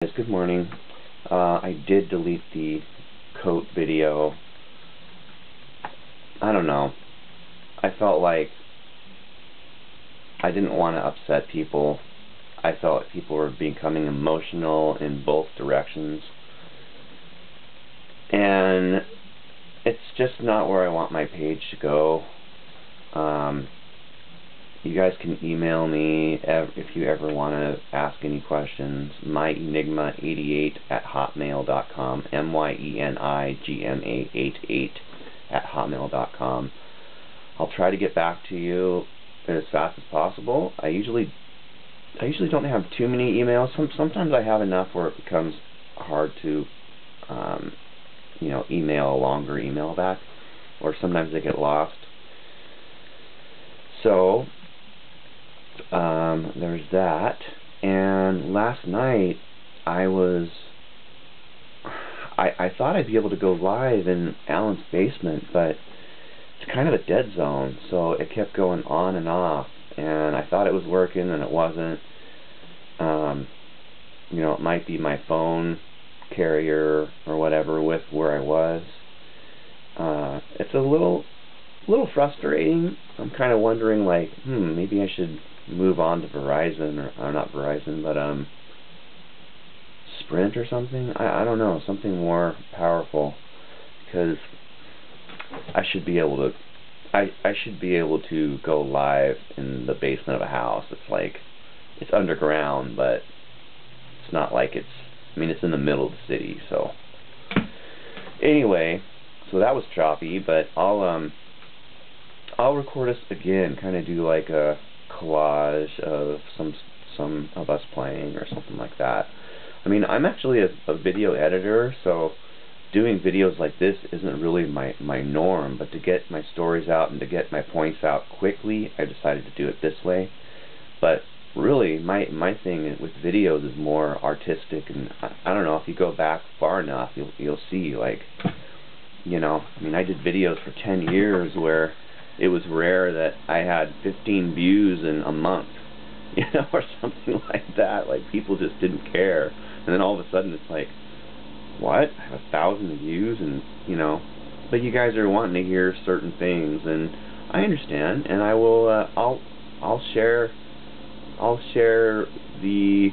Yes, good morning. I did delete the coat video. I don't know. I felt like I didn't want to upset people. I felt like people were becoming emotional in both directions. And it's just not where I want my page to go. You guys can email me if you ever want to ask any questions. myenigma88@hotmail.com. MYENIGMA88@hotmail.com. I'll try to get back to you as fast as possible. I usually don't have too many emails. Sometimes I have enough where it becomes hard to email a longer email back, or sometimes they get lost. So there's that. And last night I thought I'd be able to go live in Alan's basement, but it's kind of a dead zone, so it kept going on and off, and I thought it was working and it wasn't. It might be my phone carrier or whatever with where I was. It's a little frustrating. I'm kind of wondering, like, maybe I should move on to Verizon, or not Verizon, but Sprint or something. I don't know, something more powerful, because I should be able to go live in the basement of a house. It's underground, but it's not like it's in the middle of the city. So anyway, so that was choppy, but I'll record us again, kind of do like a collage of some of us playing or something like that. I'm actually a video editor, so doing videos like this isn't really my norm, but to get my stories out and to get my points out quickly, I decided to do it this way. But really, my thing with videos is more artistic, and I don't know, if you go back far enough, you'll see, like, I did videos for 10 years where it was rare that I had 15 views in a month, or something like that. Like, people just didn't care, and then all of a sudden it's like, what? I have 1,000 views, and but you guys are wanting to hear certain things, and I understand, and I will. I'll share the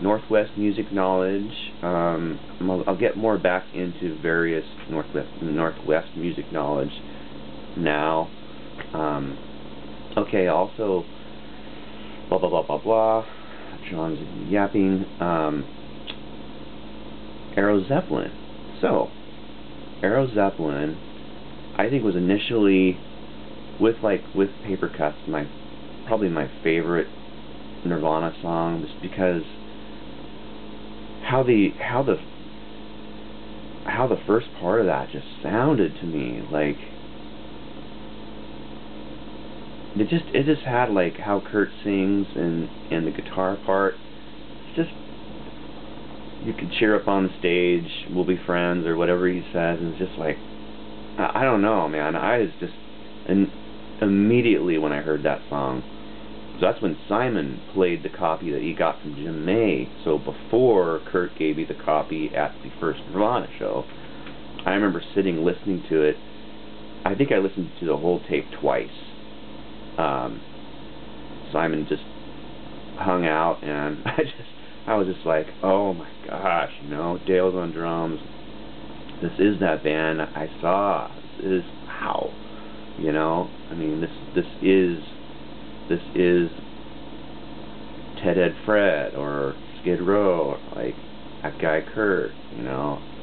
Northwest music knowledge. I'll get more back into various Northwest music knowledge now. Okay. Also, blah blah blah blah blah. John's yapping. Aero Zeppelin. So, Aero Zeppelin, I think, was initially, with Paper Cuts, probably my favorite Nirvana song, just because how the first part of that just sounded to me like it just had, like, how Kurt sings and the guitar part. It's just, you could cheer up on the stage, we'll be friends, or whatever he says, and it's just like, I don't know, man. I was just, and immediately when I heard that song, so that's when Simon played the copy that he got from Jim May. So before Kurt gave me the copy at the first Nirvana show, I remember sitting listening to it. I think I listened to the whole tape twice. Simon just hung out, and I was just like, oh my gosh, Dale's on drums. This is that band I saw. This is, wow. This is Ted Ed Fred, or Skid Row, or like that guy Kurt,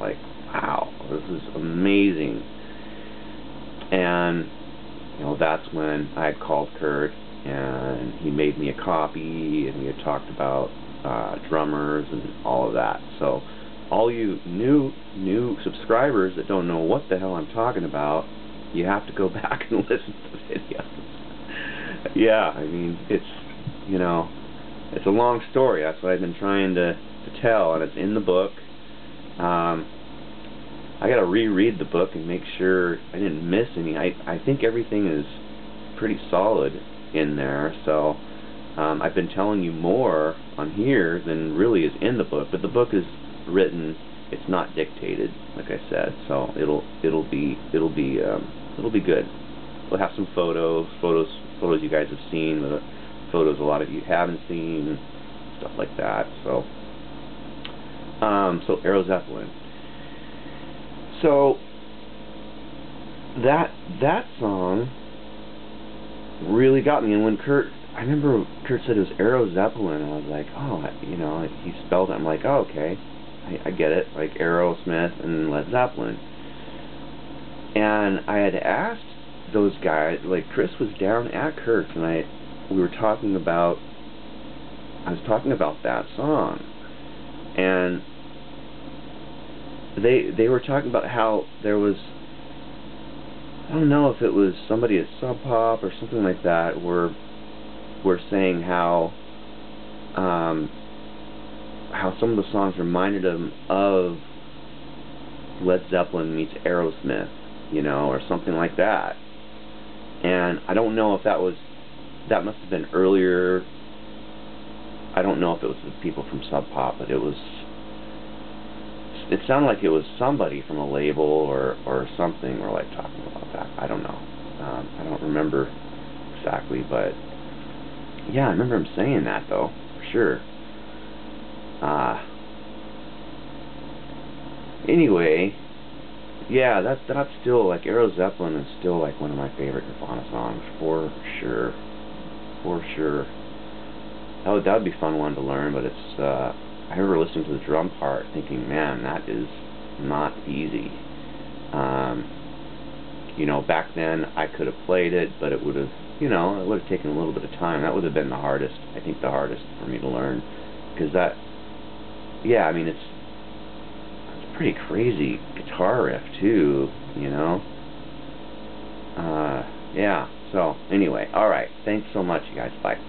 like, wow, this is amazing. And that's when I had called Kurt, and he made me a copy, and we had talked about drummers and all of that. So all you new subscribers that don't know what the hell I'm talking about, you have to go back and listen to the videos. Yeah, it's a long story. That's what I've been trying to tell, and it's in the book. I gotta reread the book and make sure I didn't miss any. I think everything is pretty solid in there, so I've been telling you more on here than really is in the book, but the book is written, it's not dictated, like I said, so it'll be good. We'll have some photos you guys have seen, but photos a lot of you haven't seen, stuff like that. So Aero Zeppelin. So that song really got me, and when I remember Kurt said it was Aero Zeppelin, and I was like, oh, you know, he spelled it. I'm like, oh, okay, I get it, like Aerosmith and Led Zeppelin. And I had asked those guys, like Chris was down at Kurt's, and I was talking about that song, and they were talking about how there was, I don't know if it was somebody at Sub Pop or something like that, were saying how some of the songs reminded them of Led Zeppelin meets Aerosmith, you know, or something like that. And I don't know if that must have been earlier. I don't know if it was the people from Sub Pop, but it sounded like it was somebody from a label or something, or like talking about that. I don't know. I don't remember exactly, but yeah, I remember him saying that though, for sure. Anyway, yeah, that's still, like, Aero Zeppelin is still like one of my favorite Nirvana songs, for sure. For sure. That would be a fun one to learn, but it's I remember listening to the drum part thinking, man, that is not easy. You know, back then I could have played it, but it would have, you know, it would have taken a little bit of time. That would have been the hardest, I think the hardest for me to learn, because that, yeah, I mean, it's a pretty crazy guitar riff too, you know. Yeah, so anyway, alright, thanks so much you guys, bye.